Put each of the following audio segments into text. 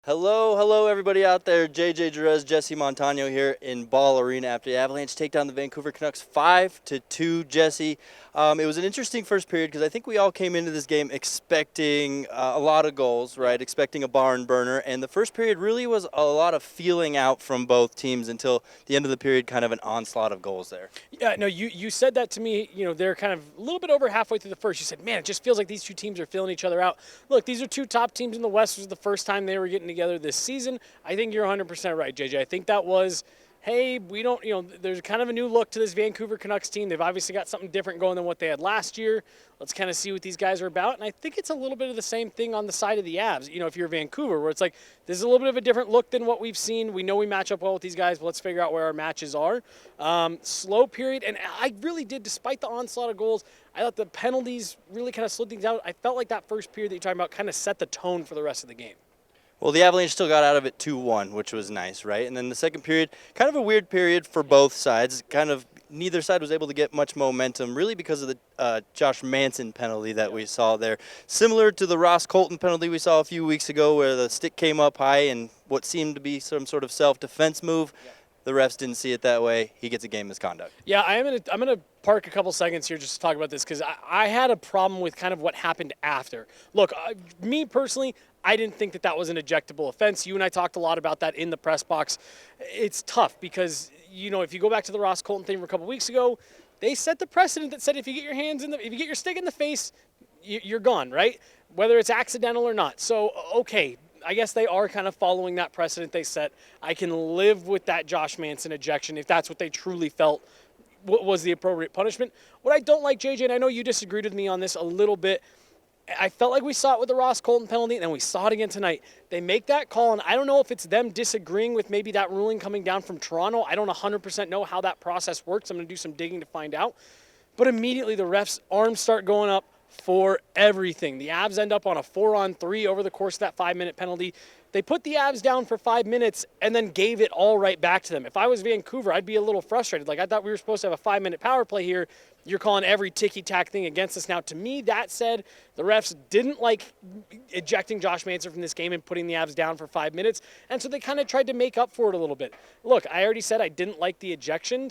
Hello, everybody out there. JJ Jerez, Jesse Montano here in Ball Arena after the Avalanche take down the Vancouver Canucks 5-2. Jesse, it was an interesting first period because I think we all came into this game expecting a lot of goals, right? Expecting a barn burner, and the first period really was a lot of feeling out from both teams until the end of the period, kind of an onslaught of goals there. Yeah, no, you said that to me. You know, they're kind of a little bit over halfway through the first. You said, man, it just feels like these two teams are filling each other out. Look, these are two top teams in the West. This was the first time they were getting together this season. I think you're 100% right, JJ. I think that was, hey, we don't, there's kind of a new look to this Vancouver Canucks team. They've obviously got something different going than what they had last year. Let's kind of see what these guys are about. And I think it's a little bit of the same thing on the side of the Avs, if you're Vancouver, where it's like, this is a little bit of a different look than what we've seen. We know we match up well with these guys, but let's figure out where our matches are. Slow period, and I really did, despite the onslaught of goals, I thought the penalties really kind of slowed things out. I felt like that first period that you're talking about kind of set the tone for the rest of the game. Well, the Avalanche still got out of it 2-1, which was nice, right? And then the second period, kind of a weird period for both sides. Kind of neither side was able to get much momentum, really because of the Josh Manson penalty that we saw there. Similar to the Ross Colton penalty we saw a few weeks ago where the stick came up high and what seemed to be some sort of self-defense move. Yeah. The refs didn't see it that way. He gets a game misconduct. Yeah, I'm gonna park a couple seconds here just to talk about this because I had a problem with kind of what happened after. Look, me personally, I didn't think that was an ejectable offense. You and I talked a lot about that in the press box. It's tough because, if you go back to the Ross Colton thing from a couple weeks ago, they set the precedent that said if you get your stick in the face, you're gone, right? Whether it's accidental or not. So, okay, I guess they are kind of following that precedent they set. I can live with that Josh Manson ejection if that's what they truly felt was the appropriate punishment. What I don't like, JJ, and I know you disagreed with me on this a little bit, I felt like we saw it with the Ross Colton penalty, and then we saw it again tonight. They make that call, and I don't know if it's them disagreeing with maybe that ruling coming down from Toronto. I don't 100% know how that process works. I'm going to do some digging to find out. But immediately the refs' arms start going up for everything. The Avs end up on a 4-on-3 over the course of that 5-minute penalty. They put the Avs down for 5 minutes and then gave it all right back to them. If I was Vancouver, I'd be a little frustrated. Like, I thought we were supposed to have a 5-minute power play here. You're calling every ticky-tack thing against us. Now, to me, that said, the refs didn't like ejecting Josh Manson from this game and putting the Avs down for 5 minutes, and so they kind of tried to make up for it a little bit. Look, I already said I didn't like the ejection,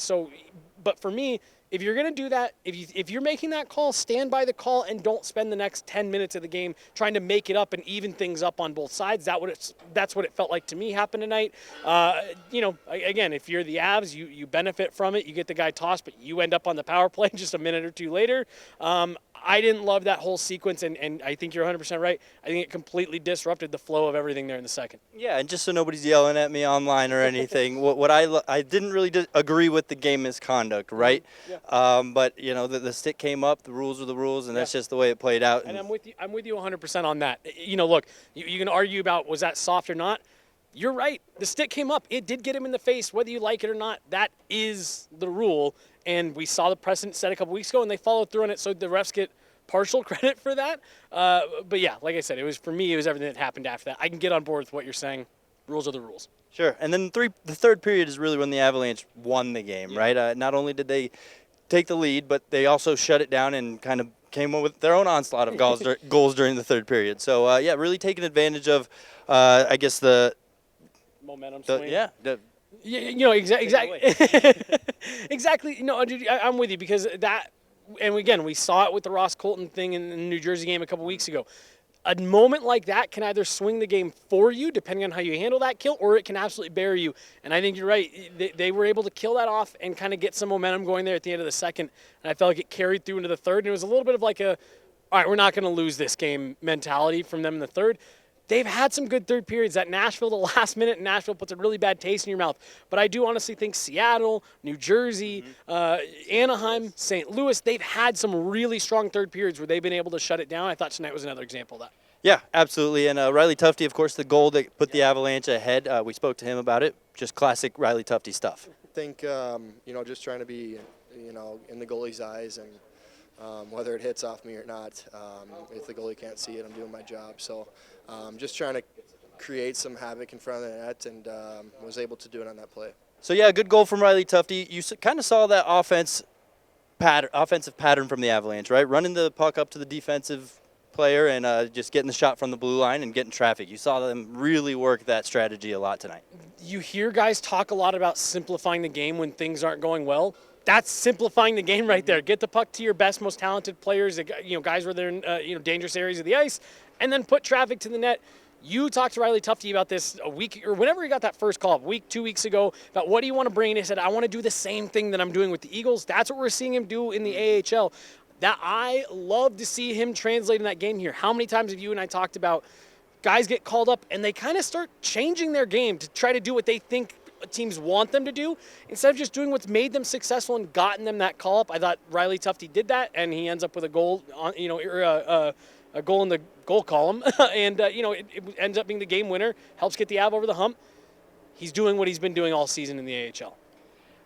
but for me, if you're going to do that, if you're making that call, stand by the call and don't spend the next 10 minutes of the game trying to make it up and even things up on both sides. That's what it felt like to me happened tonight. Again, if you're the Avs, you benefit from it. You get the guy tossed, but you end up on the power play just a minute or two later. I didn't love that whole sequence, and I think you're 100% right. I think it completely disrupted the flow of everything there in the second. Yeah, and just so nobody's yelling at me online or anything, what I didn't really agree with the game misconduct, right? Yeah. But the stick came up, the rules are the rules, and that's just the way it played out. And I'm with you 100% on that. Look, you can argue about was that soft or not. You're right. The stick came up. It did get him in the face, whether you like it or not. That is the rule. And we saw the precedent set a couple weeks ago, and they followed through on it, so the refs get partial credit for that. But, yeah, like I said, it was everything that happened after that. I can get on board with what you're saying. Rules are the rules. Sure. And then the third period is really when the Avalanche won the game, right? Not only did they take the lead, but they also shut it down and kind of came up with their own onslaught of goals during the third period. So, really taking advantage of, I guess, the momentum swing. Exactly. Exactly. I'm with you because that, and again, we saw it with the Ross Colton thing in the New Jersey game a couple weeks ago. A moment like that can either swing the game for you, depending on how you handle that kill, or it can absolutely bury you. And I think you're right. They were able to kill that off and kind of get some momentum going there at the end of the second. And I felt like it carried through into the third. And it was a little bit of like all right, we're not going to lose this game mentality from them in the third. They've had some good third periods. That Nashville, the last minute in Nashville puts a really bad taste in your mouth. But I do honestly think Seattle, New Jersey, Anaheim, St. Louis, they've had some really strong third periods where they've been able to shut it down. I thought tonight was another example of that. Yeah, absolutely. And Riley Tufte, of course, the goal that put the Avalanche ahead. We spoke to him about it. Just classic Riley Tufte stuff. I think, just trying to be, in the goalie's eyes and whether it hits off me or not. If the goalie can't see it, I'm doing my job. So just trying to create some havoc in front of the net and was able to do it on that play. So, yeah, good goal from Riley Tufte. You kind of saw that offensive pattern from the Avalanche, right? Running the puck up to the defensive player and just getting the shot from the blue line and getting traffic. You saw them really work that strategy a lot tonight. You hear guys talk a lot about simplifying the game when things aren't going well. That's simplifying the game right there. Get the puck to your best, most talented players, guys where they're in dangerous areas of the ice, and then put traffic to the net. You talked to Riley Tufte about this a week or whenever he got that first call, 2 weeks ago, about what do you want to bring? And he said, I want to do the same thing that I'm doing with the Eagles. That's what we're seeing him do in the AHL. That I love to see him translating that game here. How many times have you and I talked about guys get called up and they kind of start changing their game to try to do what they think teams want them to do instead of just doing what's made them successful and gotten them that call up. I thought Riley Tufte did that, and he ends up with a goal on, a goal in the goal column, and it ends up being the game winner. Helps get the Av over the hump. He's doing what he's been doing all season in the AHL.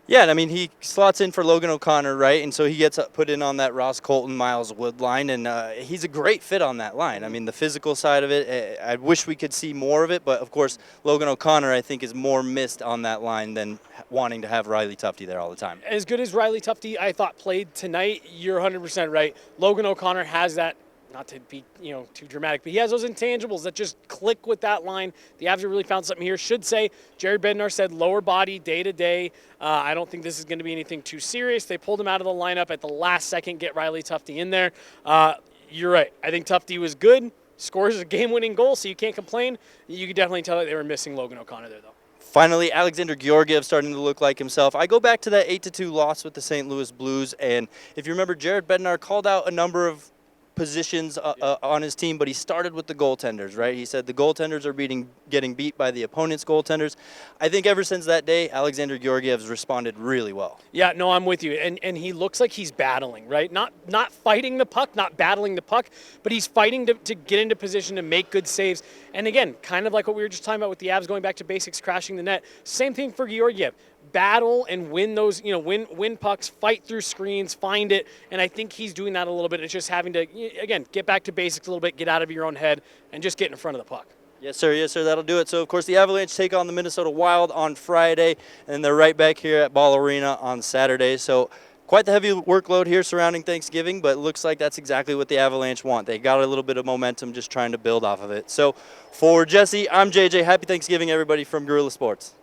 Yeah, I mean, he slots in for Logan O'Connor, right? And so he gets put in on that Ross Colton, Miles Wood line, and he's a great fit on that line. I mean, the physical side of it, I wish we could see more of it, but of course, Logan O'Connor, I think, is more missed on that line than wanting to have Riley Tufte there all the time. As good as Riley Tufte, I thought, played tonight, you're 100% right. Logan O'Connor has that, not to be too dramatic, but he has those intangibles that just click with that line. The Avs have really found something here. Should say, Jared Bednar said lower body, day-to-day. I don't think this is going to be anything too serious. They pulled him out of the lineup at the last second, get Riley Tufte in there. You're right. I think Tufte was good, scores a game-winning goal, so you can't complain. You could definitely tell that they were missing Logan O'Connor there, though. Finally, Alexander Georgiev starting to look like himself. I go back to that 8-2 loss with the St. Louis Blues, and if you remember, Jared Bednar called out a number of positions on his team, but he started with the goaltenders, right? He said the goaltenders are getting beat by the opponent's goaltenders. I think ever since that day, Alexander Georgiev's responded really well. Yeah, no, I'm with you. And he looks like he's battling, right? Not fighting the puck, not battling the puck, but he's fighting to get into position to make good saves. And again, kind of like what we were just talking about with the Avs going back to basics, crashing the net. Same thing for Georgiev. Battle and win those, win pucks, fight through screens, find it. And I think he's doing that a little bit. It's just having to, again, get back to basics a little bit, get out of your own head, and just get in front of the puck. Yes, sir. Yes, sir. That'll do it. So, of course, the Avalanche take on the Minnesota Wild on Friday, and they're right back here at Ball Arena on Saturday. So, quite the heavy workload here surrounding Thanksgiving, but it looks like that's exactly what the Avalanche want. They got a little bit of momentum just trying to build off of it. So, for Jesse, I'm JJ. Happy Thanksgiving, everybody, from Guerrilla Sports.